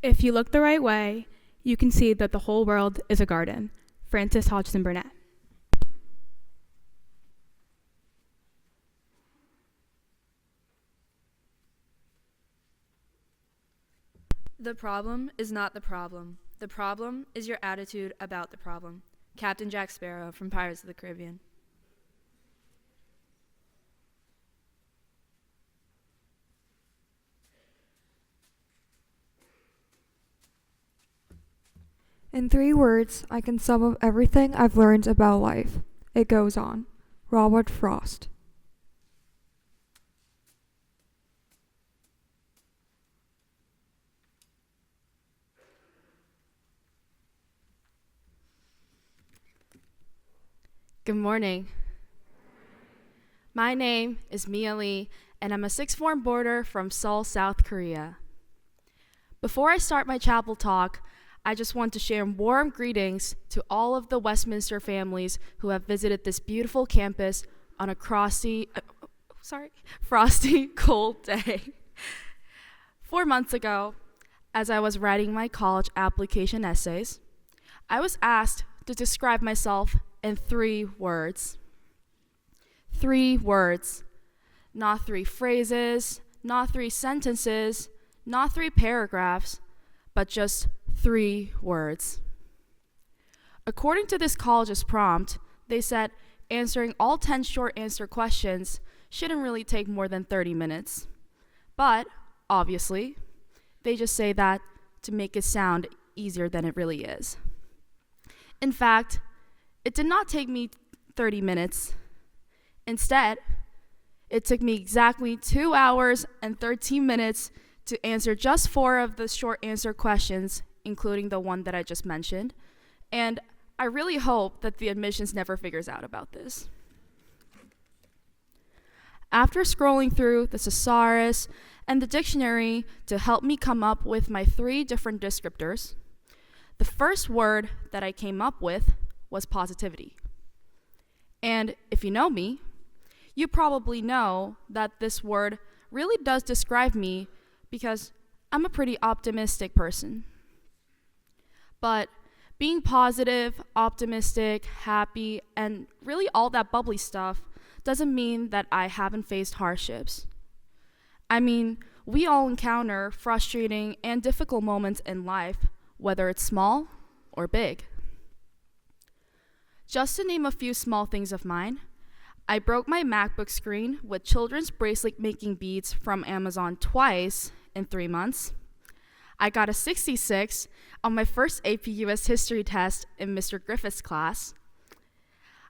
If you look the right way, you can see that the whole world is a garden. Frances Hodgson Burnett. The problem is not the problem. The problem is your attitude about the problem. Captain Jack Sparrow from Pirates of the Caribbean. In 3 words, I can sum up everything I've learned about life. It goes on. Robert Frost. Good morning. My name is Mia Lee, and I'm a sixth form boarder from Seoul, South Korea. Before I start my chapel talk, I just want to share warm greetings to all of the Westminster families who have visited this beautiful campus on a frosty, cold day. 4 months ago, as I was writing my college application essays, I was asked to describe myself in 3 words. 3 words, not 3 phrases, not 3 sentences, not 3 paragraphs, but just 3 words. According to this college's prompt, they said answering all 10 short answer questions shouldn't really take more than 30 minutes. But, obviously, they just say that to make it sound easier than it really is. In fact, it did not take me 30 minutes. Instead, it took me exactly 2 hours and 13 minutes to answer just 4 of the short answer questions, including the one that I just mentioned. And I really hope that the admissions never figures out about this. After scrolling through the thesaurus and the dictionary to help me come up with my 3 different descriptors, the first word that I came up with was positivity. And if you know me, you probably know that this word really does describe me because I'm a pretty optimistic person. But being positive, optimistic, happy, and really all that bubbly stuff doesn't mean that I haven't faced hardships. I mean, we all encounter frustrating and difficult moments in life, whether it's small or big. Just to name a few small things of mine, I broke my MacBook screen with children's bracelet making beads from Amazon twice in 3 months. I got a 66 on my first AP US history test in Mr. Griffith's class.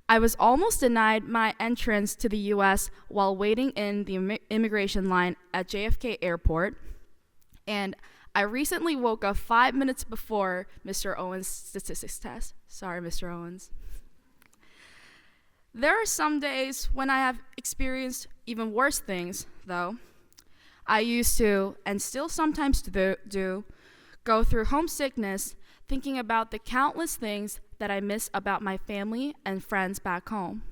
I was almost denied my entrance to the US while waiting in the immigration line at JFK Airport. And I recently woke up 5 minutes before Mr. Owens' statistics test. Sorry, Mr. Owens. There are some days when I have experienced even worse things, though. I used to, and still sometimes do, go through homesickness thinking about the countless things that I miss about my family and friends back home.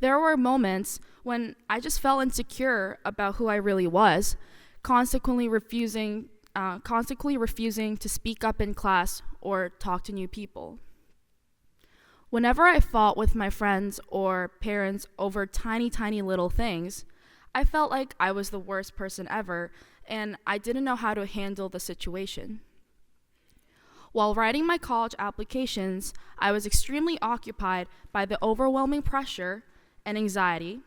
There were moments when I just felt insecure about who I really was, constantly refusing to speak up in class or talk to new people. Whenever I fought with my friends or parents over tiny little things, I felt like I was the worst person ever, and I didn't know how to handle the situation. While writing my college applications, I was extremely occupied by the overwhelming pressure and anxiety,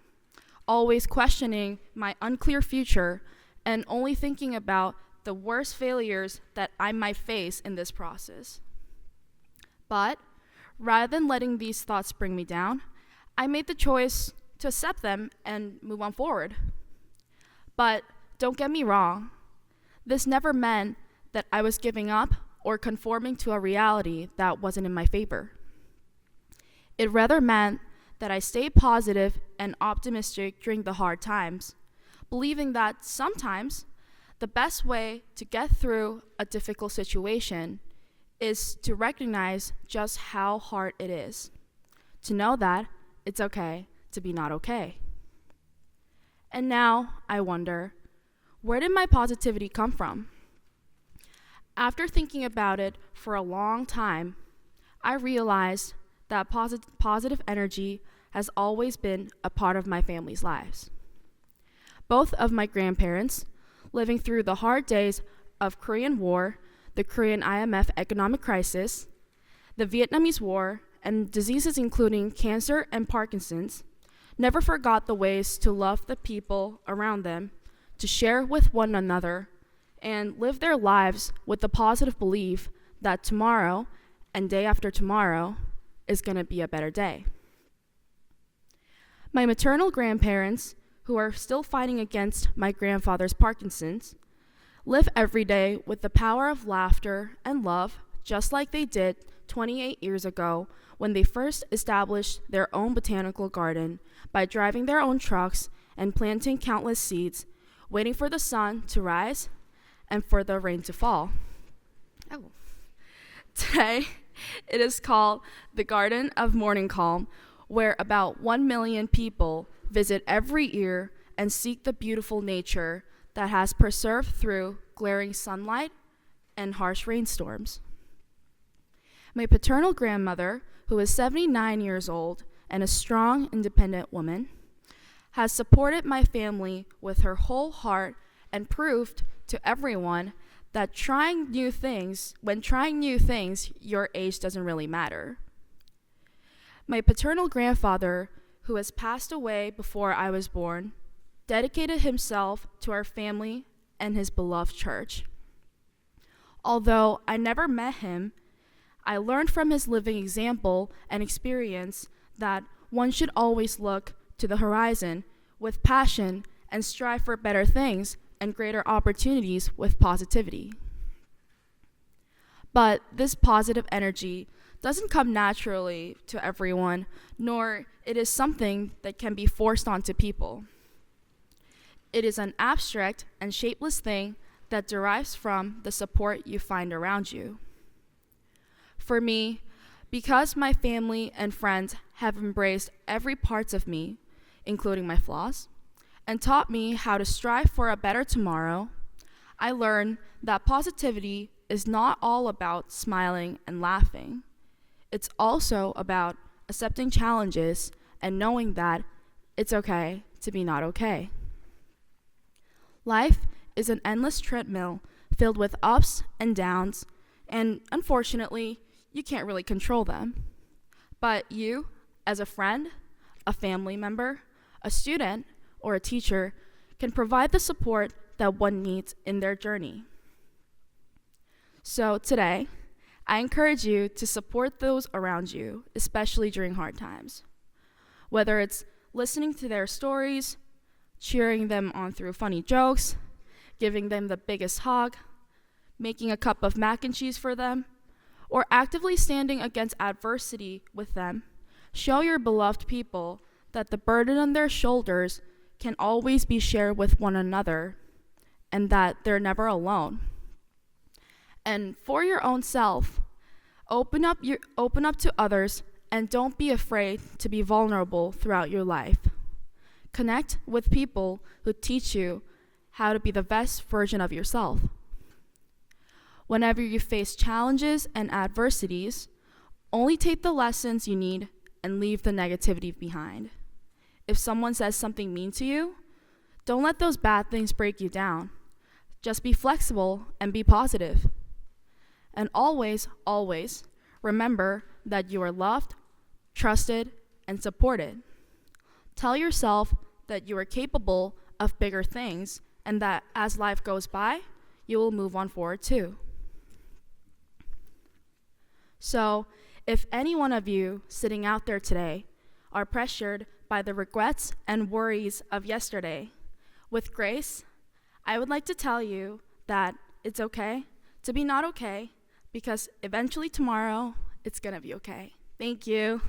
always questioning my unclear future and only thinking about the worst failures that I might face in this process. But rather than letting these thoughts bring me down, I made the choice to accept them and move on forward. But don't get me wrong, this never meant that I was giving up or conforming to a reality that wasn't in my favor. It rather meant that I stayed positive and optimistic during the hard times, believing that sometimes the best way to get through a difficult situation is to recognize just how hard it is, to know that it's okay to be not okay. And now I wonder, Where did my positivity come from? After thinking about it for a long time, I realized that positive energy has always been a part of my family's lives. Both of my grandparents, living through the hard days of Korean War, the Korean IMF economic crisis, the Vietnamese War, and diseases including cancer and Parkinson's, never forgot the ways to love the people around them, to share with one another, and live their lives with the positive belief that tomorrow and day after tomorrow is going to be a better day. My maternal grandparents, who are still fighting against my grandfather's Parkinson's, live every day with the power of laughter and love, just like they did 28 years ago when they first established their own botanical garden by driving their own trucks and planting countless seeds, waiting for the sun to rise and for the rain to fall. Today, it is called the Garden of Morning Calm, where about 1 million people visit every year and seek the beautiful nature that has preserved through glaring sunlight and harsh rainstorms. My paternal grandmother, who is 79 years old and a strong, independent woman, has supported my family with her whole heart and proved to everyone that when trying new things, your age doesn't really matter. My paternal grandfather, who has passed away before I was born, dedicated himself to our family and his beloved church. Although I never met him, I learned from his living example and experience that one should always look to the horizon with passion and strive for better things and greater opportunities with positivity. But this positive energy doesn't come naturally to everyone, nor it is something that can be forced onto people. It is an abstract and shapeless thing that derives from the support you find around you. For me, because my family and friends have embraced every part of me, including my flaws, and taught me how to strive for a better tomorrow, I learned that positivity is not all about smiling and laughing. It's also about accepting challenges and knowing that it's okay to be not okay. Life is an endless treadmill filled with ups and downs, and unfortunately, you can't really control them. But you, as a friend, a family member, a student, or a teacher, can provide the support that one needs in their journey. So today, I encourage you to support those around you, especially during hard times. Whether it's listening to their stories, cheering them on through funny jokes, giving them the biggest hug, making a cup of mac and cheese for them, or actively standing against adversity with them, show your beloved people that the burden on their shoulders can always be shared with one another and that they're never alone. And for your own self, open up to others and don't be afraid to be vulnerable throughout your life. Connect with people who teach you how to be the best version of yourself. Whenever you face challenges and adversities, only take the lessons you need and leave the negativity behind. If someone says something mean to you, don't let those bad things break you down. Just be flexible and be positive. And always, always remember that you are loved, trusted, and supported. Tell yourself that you are capable of bigger things and that as life goes by, you will move on forward too. So, if any one of you sitting out there today are pressured by the regrets and worries of yesterday, with grace, I would like to tell you that it's okay to be not okay, because eventually tomorrow, it's gonna be okay. Thank you.